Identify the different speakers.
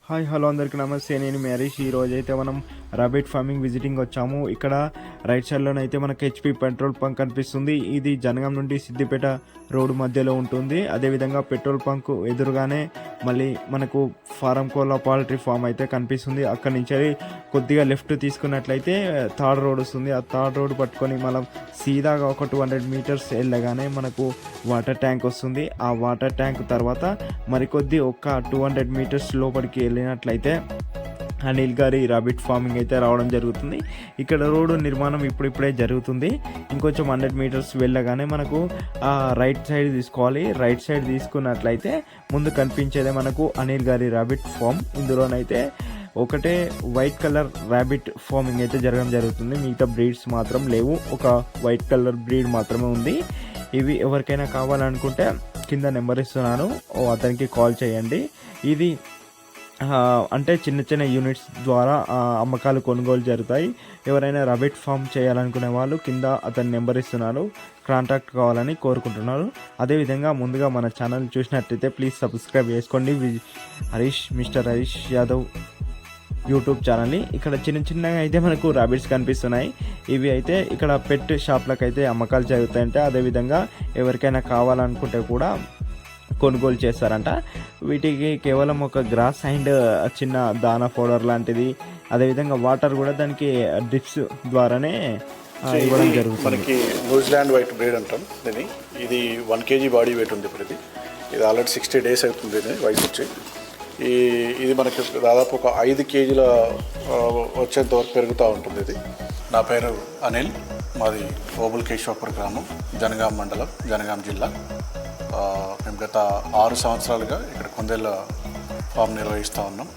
Speaker 1: Hi hello అందరికీ నమస్తే. నేను మీ హరీష్. ఈరోజైతే మనం రాబిట్ ఫార్మింగ్ విజిటింగ్ వచ్చాము. ఇక్కడ రైట్ సైడ్లోనైతే మనకు హెచ్పి పెట్రోల్ బంక్ కనిపిస్తుంది. ఇది జనగాం నుండి సిద్దిపేట రోడ్డు మధ్యలో ఉంటుంది. అదేవిధంగా పెట్రోల్ బంక్ ఎదురుగానే మళ్ళీ మనకు ఫారం కోళ్ళ పౌల్ట్రీ ఫామ్ అయితే కనిపిస్తుంది. అక్కడి నుంచి కొద్దిగా లెఫ్ట్ తీసుకున్నట్లయితే థర్డ్ రోడ్ వస్తుంది. ఆ థర్డ్ రోడ్ పట్టుకొని మనం సీదాగా ఒక 200 మీటర్స్ వెళ్ళగానే మనకు వాటర్ ట్యాంక్ వస్తుంది. ఆ వాటర్ ట్యాంక్ తర్వాత మరికొద్ది ఒక 200 మీటర్స్ లోపలికి వెళ్ళినట్లయితే అనిల్ గారి రాబిట్ ఫార్మింగ్ అయితే రావడం జరుగుతుంది. ఇక్కడ రోడ్డు నిర్మాణం ఇప్పుడిప్పుడే జరుగుతుంది. ఇంకొంచెం 100 మీటర్స్ వెళ్ళగానే మనకు రైట్ సైడ్ తీసుకోవాలి. రైట్ సైడ్ తీసుకున్నట్లయితే ముందు కనిపించేదే మనకు అనిల్ గారి రాబిట్ ఫామ్. ఇందులోనైతే ఒకటే వైట్ కలర్ ర్యాబిట్ ఫార్మింగ్ అయితే జరగడం జరుగుతుంది. మిగతా బ్రీడ్స్ మాత్రం లేవు. ఒక వైట్ కలర్ బ్రీడ్ మాత్రమే ఉంది. ఇవి ఎవరికైనా కావాలనుకుంటే కింద నెంబర్ ఇస్తున్నాను, అతనికి కాల్ చేయండి. ఇది అంటే చిన్న చిన్న యూనిట్స్ ద్వారా అమ్మకాలు కొనుగోలు జరుగుతాయి. ఎవరైనా రాబిట్ ఫామ్ చేయాలనుకునే వాళ్ళు కింద అతని నెంబర్ ఇస్తున్నారు, కాంటాక్ట్ కావాలని కోరుకుంటున్నారు. అదేవిధంగా ముందుగా మన ఛానల్ చూసినట్టయితే ప్లీజ్ సబ్స్క్రైబ్ చేసుకోండి. మిస్టర్ హరీష్ యాదవ్ యూట్యూబ్ ఛానల్ని. ఇక్కడ చిన్న చిన్నగా అయితే మనకు రాబిట్స్ కనిపిస్తున్నాయి. ఇవి అయితే ఇక్కడ పెట్ షాప్లకు అయితే అమ్మకాలు జరుగుతాయంటే, అదేవిధంగా ఎవరికైనా కావాలనుకుంటే కూడా కొనుగోలు చేస్తారంట. వీటికి కేవలం ఒక గ్రాస్ అండ్ చిన్న దానా పౌడర్ లాంటిది, అదేవిధంగా వాటర్ కూడా దానికి డ్రిప్స్ ద్వారానే ఇవ్వడం జరుగుతుంది.
Speaker 2: మనకి న్యూజిలాండ్ వైట్ బ్రీడ్ అంటాం దీన్ని. ఇది 1 kg బాడీ వెయిట్ ఉంది. ఇప్పుడు ఇది ఆల్రెడీ 60 days అవుతుంది వయసు వచ్చి. ఇది మనకి దాదాపు ఒక 5 kg వచ్చేంత వరకు పెరుగుతూ ఉంటుంది. ఇది నా పేరు అనిల్, మాది ఓబుల్ కేశవాపూర్ గ్రామం, జనగాం మండలం, జనగాం జిల్లా. మేము గత 6 సంవత్సరాలుగా ఇక్కడ కుందేళ్ళ ఫామ్ నిర్వహిస్తూ ఉన్నాం.